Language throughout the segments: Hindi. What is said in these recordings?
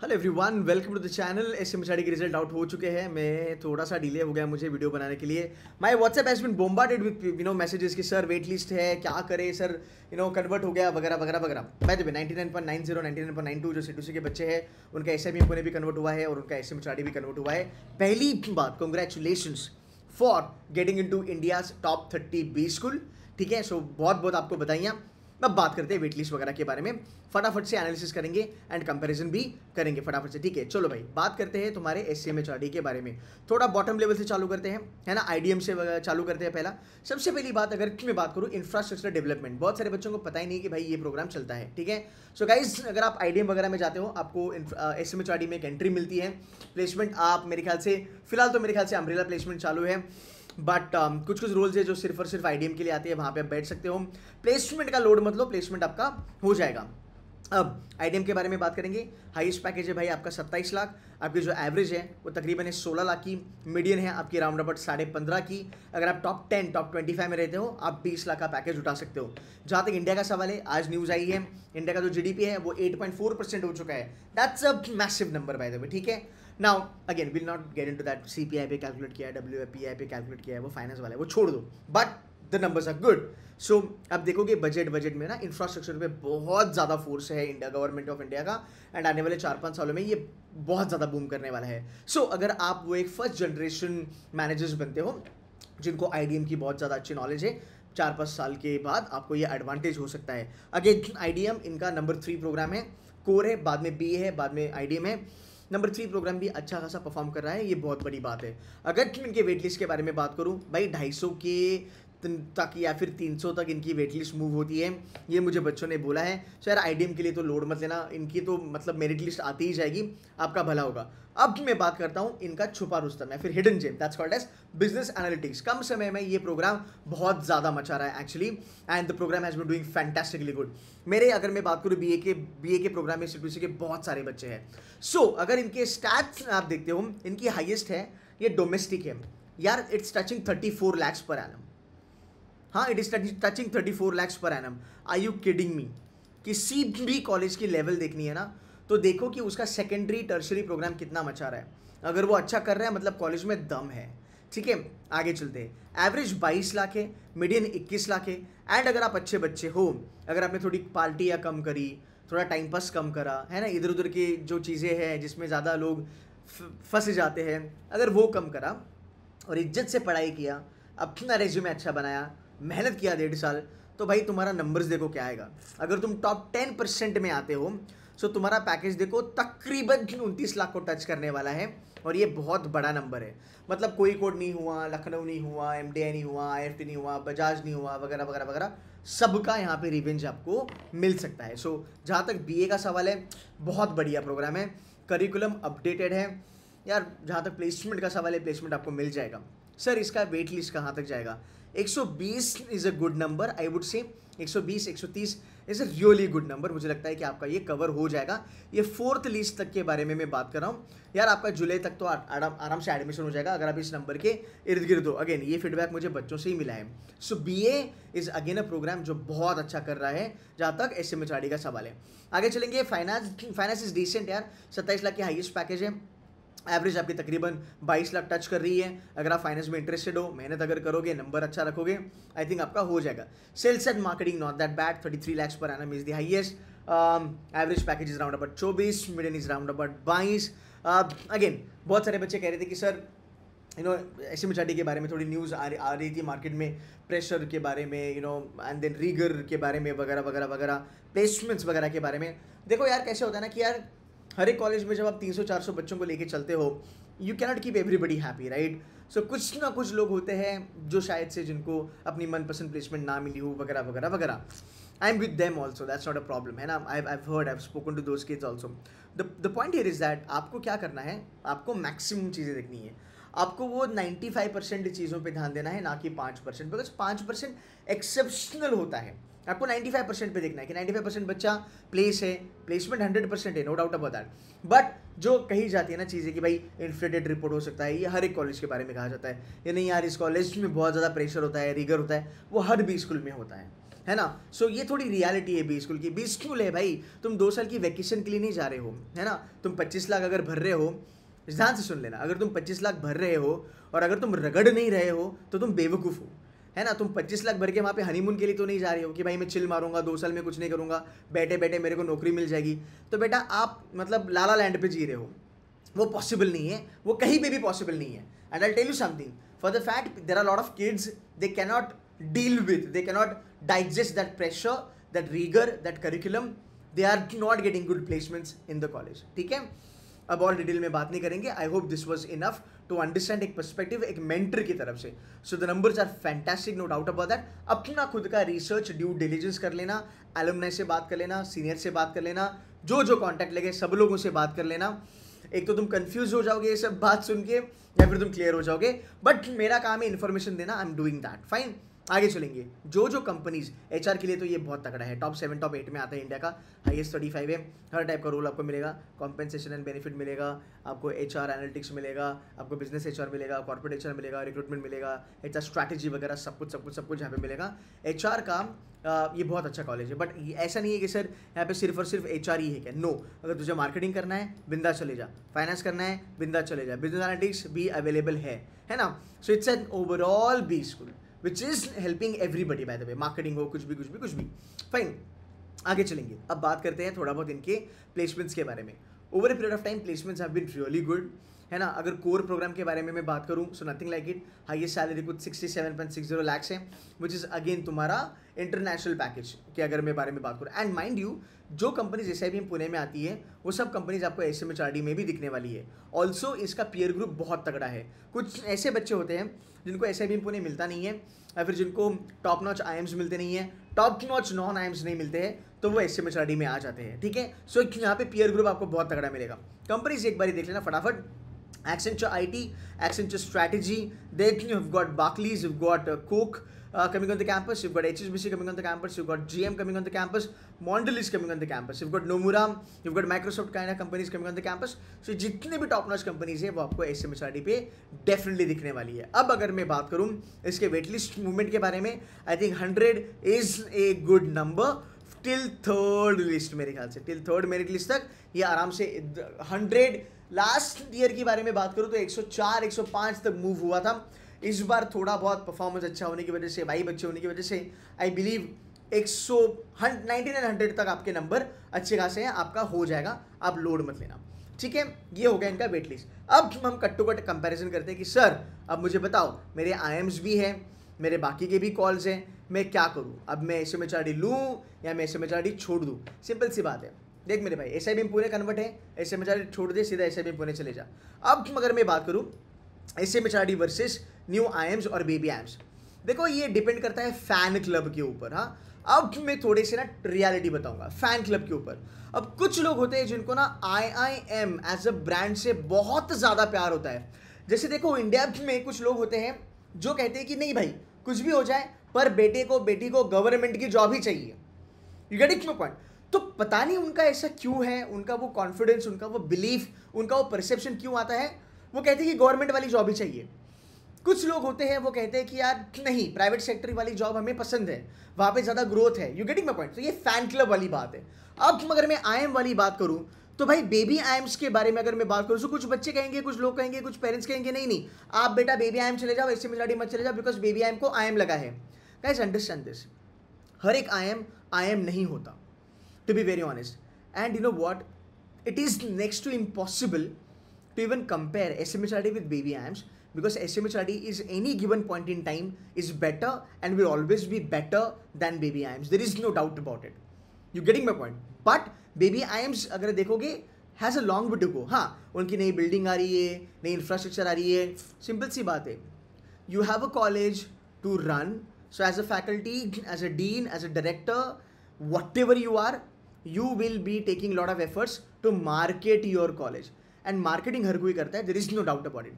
Hello everyone, welcome to the channel. SMHRD के रिजल्ट आउट हो चुके हैं। मैं थोड़ा सा डिले हो गया मुझे वीडियो बनाने के लिए। My WhatsApp has been bombarded with messages कि सर वेट लिस्ट है, क्या करें सर, कन्वर्ट हो गया वगैरह वगैरह वगैरह। बाय द वे 99.90 99.92 जो C2C के बच्चे हैं उनका एसएमई होने भी कन्वर्ट हुआ है और उनका एसएमएचआरडी भी कन्वर्ट हुआ है। पहली बात, congratulations for getting into India's top 30 B school. ठीक है, सो बहुत बहुत आपको बधाइयाँ। अब बात करते हैं वेट लिस्ट वगैरह के बारे में, फटाफट से एनालिसिस करेंगे एंड कंपैरिजन भी करेंगे फटाफट से। ठीक है, चलो भाई बात करते हैं तुम्हारे एससीएमएचआरडी के बारे में। थोड़ा बॉटम लेवल से चालू करते हैं, है ना, आईडीएम से चालू करते हैं। पहला सबसे पहली बात, अगर मैं बात करूँ इंफ्रास्ट्रक्चर डेवलपमेंट, बहुत सारे बच्चों को पता ही नहीं कि भाई ये प्रोग्राम चलता है। ठीक है, सो गाइज अगर आप आईडीएम वगैरह में जाते हो आपको एससीएमएचआरडी में एक एंट्री मिलती है। प्लेसमेंट आप मेरे ख्याल से फिलहाल तो मेरे ख्याल से अम्ब्रेला प्लेसमेंट चालू है, बट कुछ कुछ रोल्स है जो सिर्फ और सिर्फ आईडीएम के लिए आते हैं, वहाँ पे आप बैठ सकते हो। प्लेसमेंट का लोड मत लो, प्लेसमेंट आपका हो जाएगा। अब आईडीएम के बारे में बात करेंगे। हाईएस्ट पैकेज है भाई आपका 27 लाख, आपकी जो एवरेज है वो तकरीबन है 16 लाख की, मीडियन है आपकी राउंड अबाउट 15.5 की। अगर आप टॉप 10 टॉप 25 में रहते हो आप 20 लाख का पैकेज उठा सकते हो। जहाँ तक इंडिया का सवाल है, आज न्यूज़ आई है इंडिया का जो जीडीपी है वो 8.4% हो चुका है। That's a massive number by the वे। ठीक है, now again will not get into that CPI पे कैलकुलेट किया है, डब्ल्यूपीआई पे कैलकुलेट किया है, वो फाइनेंस वाला है, वो छोड़ दो, but the numbers are good. So अब देखोगे बजट में ना इंफ्रास्ट्रक्चर पे बहुत ज़्यादा फोर्स है इंडिया गवर्नमेंट ऑफ इंडिया का, एंड आने वाले 4-5 सालों में ये बहुत ज़्यादा बूम करने वाला है। सो अगर आप वो एक फर्स्ट जनरेशन मैनेजर्स बनते हो जिनको आईडीएम की बहुत ज़्यादा अच्छी नॉलेज है, 4-5 साल के बाद आपको ये एडवांटेज हो सकता है। अगेन आईडीएम इनका नंबर 3 प्रोग्राम है, कोर है, बाद में बी है, बाद में आईडीएम है। नंबर 3 प्रोग्राम भी अच्छा खासा परफॉर्म कर रहा है, ये बहुत बड़ी बात है। अगर इनके वेट लिस्ट के बारे में बात करूं भाई, 250 के तक या फिर 300 तक इनकी वेट लिस्ट मूव होती है, ये मुझे बच्चों ने बोला है। सो यार आईडीएम के लिए तो लोड मत लेना, इनकी तो मतलब मेरिट लिस्ट आती ही जाएगी, आपका भला होगा। अब मैं बात करता हूँ इनका छुपा रुस्तम या फिर hidden gem, that's called as business analytics. कम समय में ये प्रोग्राम बहुत ज़्यादा मचा रहा है actually, and the program has been doing fantastically good. मेरे अगर मैं बात करूँ बीए के प्रोग्राम में C2C के बहुत सारे बच्चे हैं। सो अगर इनके स्टैट्स आप देखते हो, इनकी हाईएस्ट है ये डोमेस्टिक है यार, it's touching 34 lakhs per annum. हाँ, it is touching 34 lakhs per annum. Are you kidding me? किसी भी कॉलेज की लेवल देखनी है ना तो देखो कि उसका सेकेंडरी टर्शरी प्रोग्राम कितना मचा रहा है। अगर वो अच्छा कर रहा है मतलब कॉलेज में दम है। ठीक है, आगे चलते हैं। एवरेज 22 लाख है, मीडियन 21 लाख है, एंड अगर आप अच्छे बच्चे हो, अगर आपने थोड़ी पार्टी या कम करी, थोड़ा टाइम पास कम करा है ना, इधर उधर की जो चीज़ें हैं जिसमें ज़्यादा लोग फंस जाते हैं, अगर वो कम करा और इज्जत से पढ़ाई किया, अपना रेज्यूमे अच्छा बनाया, मेहनत किया 1.5 साल, तो भाई तुम्हारा नंबर्स देखो क्या आएगा। अगर तुम टॉप 10% में आते हो सो तुम्हारा पैकेज देखो तकरीबन 29 लाख को टच करने वाला है, और ये बहुत बड़ा नंबर है। मतलब कोई कोड नहीं हुआ, लखनऊ नहीं हुआ, एमडीआई नहीं हुआ, आईएफटी नहीं हुआ, बजाज नहीं हुआ, वगैरह वगैरह वगैरह, सबका यहाँ पे रिवेंज आपको मिल सकता है। सो जहाँ तक बीए का सवाल है, बहुत बढ़िया प्रोग्राम है, करिकुलम अपडेटेड है यार। जहाँ तक प्लेसमेंट का सवाल है, प्लेसमेंट आपको मिल जाएगा। सर इसका वेट लिस्ट कहाँ तक जाएगा? 120 is a good number, I would say 120 130 is a really good number. मुझे लगता है कि आपका ये कवर हो जाएगा। ये 4th लिस्ट तक के बारे में मैं बात कर रहा हूँ यार, आपका जुलाई तक तो आराम से एडमिशन हो जाएगा अगर आप इस नंबर के इर्द गिर्द हो। अगेन ये फीडबैक मुझे बच्चों से ही मिला है। So BA is again a program जो बहुत अच्छा कर रहा है जहाँ तक एसएमएचआरडी का सवाल है। आगे चलेंगे। फाइनेंस इज़ डिसेंट यार, 27 लाख की हाईएस्ट पैकेज है, एवरेज आपकी तकरीबन 22 लाख टच कर रही है। अगर आप फाइनेंस में इंटरेस्टेड हो, मेहनत अगर करोगे, नंबर अच्छा रखोगे, आई थिंक आपका हो जाएगा। Sales and marketing not that bad, 33 lakhs per annum is the highest. Average package is round about 24, median is round about 22। Again बहुत सारे बच्चे कह रहे थे कि सर एसएमएचआरडी के बारे में थोड़ी न्यूज़ आ रही थी मार्केट में, प्रेशर के बारे में, एंड देन रीगर के बारे में, वगैरह वगैरह वगैरह, प्लेसमेंट्स वगैरह के बारे में। देखो यार कैसे होता है ना कि यार हर एक कॉलेज में जब आप 300-400 बच्चों को लेके चलते हो, you cannot keep everybody happy, right? So कुछ ना कुछ लोग होते हैं जो शायद से जिनको अपनी मनपसंद प्लेसमेंट ना मिली हो, वगैरह वगैरह वगैरह। I am with them also, that's not a problem, है ना। I have spoken to those kids also. The point here is that आपको क्या करना है, आपको मैक्सिमम चीज़ें देखनी है। आपको वो 95% चीज़ों पे ध्यान देना है, ना कि 5%, बिकॉज 5% एक्सेप्शनल होता है। आपको 95% पे देखना है कि 95% बच्चा प्लेस है, प्लेसमेंट 100% है, no doubt about that. But जो कही जाती है ना चीज़ें कि भाई इन्फ्लेटेड रिपोर्ट हो सकता है, ये हर एक कॉलेज के बारे में कहा जाता है, ये नहीं यार इस कॉलेज में बहुत ज़्यादा प्रेशर होता है, रिगर होता है, वो हर भी स्कूल में होता है। है ना। सो ये थोड़ी रियलिटी है बी स्कूल की। बी स्कूल है भाई, तुम 2 साल की वैकेशन के लिए नहीं जा रहे हो, है ना। तुम 25 लाख अगर भर रहे हो, ध्यान से सुन लेना, अगर तुम 25 लाख भर रहे हो और अगर तुम रगड़ नहीं रहे हो तो तुम बेवकूफ़ हो, है ना। तुम 25 लाख भर के वहाँ पे हनीमून के लिए तो नहीं जा रहे हो कि भाई मैं चिल मारूंगा 2 साल में कुछ नहीं करूंगा, बैठे बैठे मेरे को नौकरी मिल जाएगी। तो बेटा आप मतलब लाला लैंड पे जी रहे हो, वो पॉसिबल नहीं है, वो कहीं पे भी पॉसिबल नहीं है। And I tell you something, for the fact there are lot of kids they cannot deal with, they cannot digest that pressure, that rigour, that curriculum, they are not getting good placements in the college, ठीक है। अब और डिटेल में बात नहीं करेंगे। I hope this was enough to understand एक पर्सपेक्टिव एक मेंटर की तरफ से। So the numbers are fantastic, no doubt about that. अपना खुद का रिसर्च ड्यू डिलीजेंस कर लेना, एलुमनाई से बात कर लेना, सीनियर से बात कर लेना, जो जो कॉन्टैक्ट लगे सब लोगों से बात कर लेना। एक तो तुम कंफ्यूज हो जाओगे ये सब बात सुन के, या फिर तुम क्लियर हो जाओगे, बट मेरा काम है इन्फॉर्मेशन देना, I am doing that, fine. आगे चलेंगे। जो जो कंपनीज एचआर के लिए तो ये बहुत तगड़ा है, टॉप 7 टॉप 8 में आता है इंडिया का, हाईएस्ट 35 है। हर टाइप का रोल आपको मिलेगा, कॉम्पेंसेशन एंड बेनिफिट मिलेगा आपको, एचआर एनालिटिक्स मिलेगा आपको, बिजनेस एचआर मिलेगा, कॉर्पोरेट एचआर मिलेगा, रिक्रूटमेंट मिलेगा, एचआर स्ट्रैटेजी वगैरह सब कुछ यहाँ पे मिलेगा। एचआर का ये बहुत अच्छा कॉलेज है, बट ऐसा नहीं है कि सर यहाँ पे सिर्फ और सिर्फ एचआर ही है क्या, नो। अगर तुझे मार्केटिंग करना है बिंदा चले जा, फाइनेंस करना है बिंदा चले जा, बिजनेस एनालिटिक्स भी अवेलेबल है ना। So it's an overall B school which is helping everybody, by the way, marketing हो, कुछ भी फाइन। आगे चलेंगे, अब बात करते हैं थोड़ा बहुत इनके प्लेसमेंट्स के बारे में। Over a period of time placements have been really good, है ना। अगर कोर प्रोग्राम के बारे में मैं बात करूं, so nothing like it, highest salary कुछ 67.60 लाख्स है, विच इज़ अगेन तुम्हारा इंटरनेशनल पैकेज के अगर मैं बारे में बात करूँ। एंड माइंड यू, जो कंपनीज SIBM पुणे में आती है वो सब कंपनीज आपको SMHRD में भी दिखने वाली है। ऑल्सो इसका पीयर ग्रुप बहुत तगड़ा है। कुछ ऐसे बच्चे होते हैं जिनको SIBM पुणे मिलता नहीं है, या फिर जिनको टॉप नॉच IIMs मिलते नहीं है, टॉप नॉच नॉन IIMs नहीं मिलते हैं, तो वो SMHRD में आ जाते हैं, ठीक है। सो यहाँ पे पीयर ग्रुप आपको बहुत तगड़ा मिलेगा। कंपनीज एक बार देख लेना फटाफट। Accenture IT, Accenture Strategy, then you've got Barclays, you've got Coke coming on the campus, you've got HSBC coming on the campus, you've got GM coming on the campus, Mondelez coming on the campus, you've got Nomura, you've got Microsoft kind of companies coming on the campus. So जितने भी टॉप नॉच कंपनीज है वो आपको SMHRD पे डेफिनेटली दिखने वाली है। अब अगर मैं बात करूँ इसके वेटलिस्ट मूवमेंट के बारे में, I think 100 is a good number till 3rd list, मेरे ख्याल से टिल 3rd मेरिट लिस्ट तक ये आराम से 100। लास्ट ईयर की बारे में बात करूँ तो 104 105 तक मूव हुआ था। इस बार थोड़ा बहुत परफॉर्मेंस अच्छा होने की वजह से, वाइब अच्छे होने की वजह से, आई बिलीव 99 100 तक आपके नंबर अच्छे खासे हैं, आपका हो जाएगा, आप लोड मत लेना, ठीक है। ये हो गया इनका वेट लिस्ट। अब हम कट टू कट कंपेरिजन करते हैं कि सर अब मुझे बताओ, मेरे IIMs भी हैं, मेरे बाकी के भी कॉल्स हैं, मैं क्या करूँ, अब मैं SMHRD लूँ या मैं SMHRD छोड़ दूँ। सिंपल सी बात है, देख मेरे भाई, SIBM पुणे कन्वर्ट है, SMHRD छोड़ दे, सीधा SIBM पुणे चले जा। अब अगर मैं बात करूँ SMHRD वर्सेस न्यू IIMs और बेबी IIMs, देखो ये डिपेंड करता है फैन क्लब के ऊपर। हाँ, अब मैं थोड़े से ना रियलिटी बताऊंगा फैन क्लब के ऊपर। अब कुछ लोग होते हैं जिनको ना IIM एज अ ब्रांड से बहुत ज़्यादा प्यार होता है। जैसे देखो इंडिया में कुछ लोग होते हैं जो कहते हैं कि नहीं भाई कुछ भी हो जाए पर बेटे को बेटी को गवर्नमेंट की जॉब ही चाहिए। You get it my point. तो पता नहीं उनका ऐसा क्यों है, उनका वो कॉन्फिडेंस, उनका वो बिलीफ, उनका वो परसेप्शन क्यों आता है, वो कहते हैं कि गवर्नमेंट वाली जॉब ही चाहिए। कुछ लोग होते हैं वो कहते हैं कि यार नहीं, प्राइवेट सेक्टर वाली जॉब हमें पसंद है, वहाँ पे ज़्यादा ग्रोथ है। You getting my point. तो ये फैन क्लब वाली बात है। अब अगर मैं IIM वाली बात करूँ तो भाई बेबी IIMs के बारे में अगर मैं बात करूँ तो कुछ बच्चे कहेंगे, कुछ लोग कहेंगे, कुछ पेरेंट्स कहेंगे नहीं नहीं आप बेटा बेबी IIM चले जाओ, SMHRD मत चले जाओ, बिकॉज बेबी IIM को IIM लगा है। गाइस अंडरस्टैंड दिस, हर एक IIM नहीं होता, to be very honest. And you know what, it is next to impossible to even compare SMHRD with baby IIMs, because SMHRD is any given point in time is better and will always be better than baby IIMs. There is no doubt about it. You getting my point? But baby IIMs अगर देखोगे has a long way to go. हाँ, उनकी नई बिल्डिंग आ रही है, नई इंफ्रास्ट्रक्चर आ रही है, सिंपल सी बात है। You have a college to run, so as a faculty, as a dean, as a director, whatever you are, you will be taking lot of efforts to market your college, and marketing हर कोई करता है, there is no doubt about it.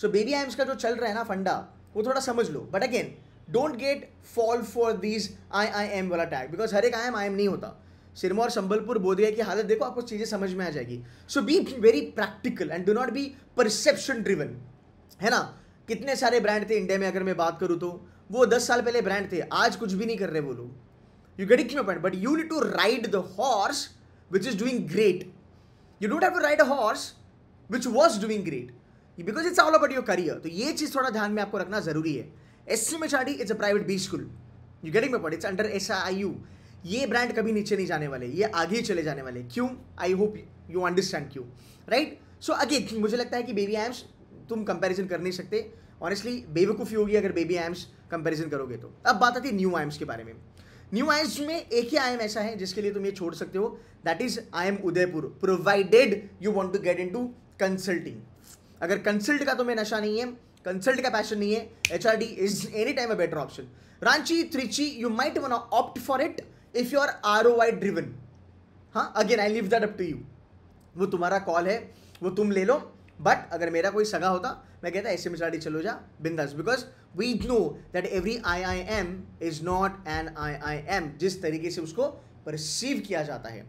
So baby IIMs का जो चल रहा है ना फंडा, वो थोड़ा समझ लो, but again don't get fall for these IIM वाला टैग, because हर एक IIM नहीं होता। सिरमौर, संबलपुर, बोधगया की हालत देखो, आपको चीज़ें समझ में आ जाएगी। So be very practical and do not be perception driven, है ना। कितने सारे ब्रांड थे इंडिया में, अगर मैं बात करूँ तो वो 10 साल पहले ब्रांड थे, आज कुछ भी नहीं कर रहे वो लोग, you getting my point? But you need to ride the horse which is doing great. You don't have to ride a horse which was doing great, because it's all about your career. तो ये चीज थोड़ा ध्यान में आपको रखना जरूरी है. SMHRD it's a private B school. You getting my point? It's under SIU. ये ब्रांड कभी नीचे नहीं जाने वाले, ये आगे ही चले जाने वाले. क्यों? आई होप यू अंडरस्टैंड क्यों, राइट? सो अगेन मुझे लगता है कि बेबी एम्स तुम कंपैरिजन कर नहीं सकते. ऑनेस्टली बेवकूफ़ी होगी अगर बेबी एम्स कंपैरिजन करोगे तो. अब बात आती है न्यू आइम्स के बारे में. न्यू आइम्स में एक ही आइम ऐसा है जिसके लिए तुम ये छोड़ सकते हो, that is IIM Udaipur, provided you want to get into consulting. अगर कंसल्ट का तुम्हें नशा नहीं है, कंसल्ट का पैशन नहीं है, HRD is any time a better option. Ranchi, Trichy, you might want to opt for it if you are ROI driven. हाँ, again I leave that up to you. वो तुम्हारा कॉल है, वो तुम ले लो. बट अगर मेरा कोई सगा होता, मैं कहता SMHRD चलो जा बिंदास, because we know that every IIM is not an IIM जिस तरीके से उसको परसीव किया जाता है.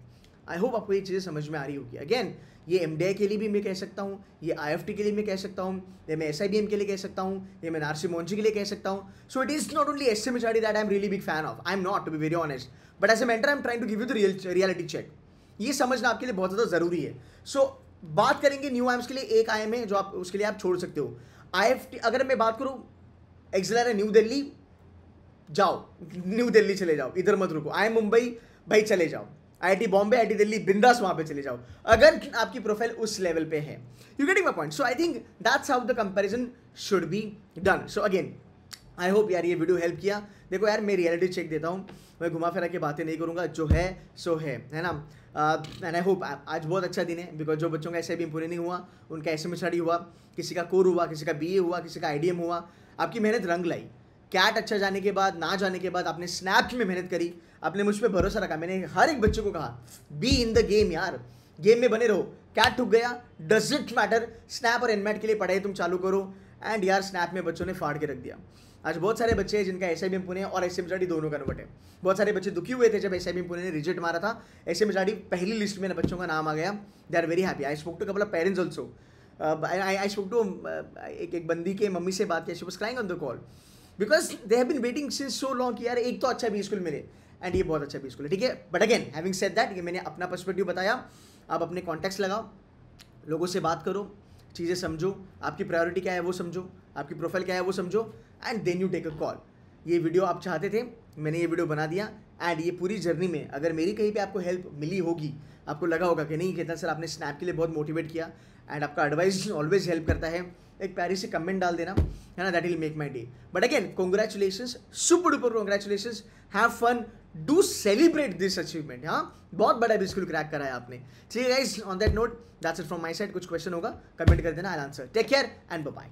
आई होप आपको ये चीज़ें समझ में आ रही होगी. अगेन ये MDI के लिए भी मैं कह सकता हूँ, ये IFT के लिए मैं कह सकता हूँ, ये मैं SIBM के लिए कह सकता हूँ, ये मैं नारसी मोन्ची के लिए कह सकता हूँ. So it is not only SMHRD that I am really big fan of. I am not, to be very honest, but as a mentor I am trying to give you the reality check. ये समझना आपके लिए बहुत ज़्यादा ज़रूरी है. सो बात करेंगे न्यू आइम्स के लिए. एक IIM है जो आप उसके लिए आप छोड़ सकते हो. IFT अगर मैं बात करूँ, एक्सेलर है न्यू दिल्ली, जाओ न्यू दिल्ली चले जाओ, इधर मत रुको. IIM मुंबई, भाई चले जाओ. IIT बॉम्बे, IIT दिल्ली, बिंदास वहाँ पे चले जाओ अगर आपकी प्रोफाइल उस लेवल पे है. You getting my point? So I think that's how the comparison should be done. So again I hope यार ये वीडियो हेल्प किया. देखो यार, मैं रियलिटी चेक देता हूँ, मैं घुमा फिरा के बातें नहीं करूँगा, जो है सो है ना. एंड आई होप आज बहुत अच्छा दिन है, बिकॉज जो बच्चों का SIBM पूरे नहीं हुआ, उनका SMHRD हुआ, किसी का कोर हुआ, किसी का BA हुआ, किसी का IDM हुआ. आपकी मेहनत रंग लाई. कैट अच्छा जाने के बाद, ना जाने के बाद आपने स्नैप में मेहनत करी, आपने मुझ पर भरोसा रखा. मैंने हर एक बच्चे को कहा बी इन द गेम यार, गेम में बने रहो. कैट ठुक गया, डजंट मैटर, स्नैप और एनमैट के लिए पढ़ाई तुम चालू करो. एंड यार स्नैप में बच्चों ने फाड़ के रख दिया. आज बहुत सारे बच्चे हैं जिनका SIBM पुणे और SMHRD दोनों कन्वर्ट है. बहुत सारे बच्चे दुखी हुए थे जब SIBM पुणे ने रिजेक्ट मारा था. SMHRD पहली लिस्ट में बच्चों का नाम आ गया. They are very happy. I spoke to couple of parents also. I spoke to एक बंदी के मम्मी से बात की. She was crying on the call because they have been waiting since so long कि यार एक तो अच्छा बी स्कूल मिले. एंड ये बहुत अच्छा बी स्कूल है, ठीक है. But again having said that, ये मैंने अपना पर्सपेक्टिव बताया. आप अपने कॉन्टेक्स्ट लगाओ, लोगों से बात करो, चीज़ें समझो, आपकी प्रायोरिटी क्या है वो समझो, आपकी प्रोफाइल क्या है वो समझो, and then you take a call. ये वीडियो आप चाहते थे, मैंने ये वीडियो बना दिया. एंड ये पूरी जर्नी में अगर मेरी कहीं पे आपको हेल्प मिली होगी, आपको लगा होगा कि नहीं केतन सर आपने स्नैप के लिए बहुत मोटिवेट किया एंड आपका एडवाइस ऑलवेज हेल्प करता है, एक प्यारी से कमेंट डाल देना, है ना. That will make my day. But again congratulations, super duper congratulations, have fun, do celebrate this achievement. हाँ, बहुत बड़ा बिस्कुल क्रैक करा है आपने. चलिए guys, on that note that's it from my side. कुछ क्वेश्चन होगा कमेंट कर देना, I answer. Take care and bye bye.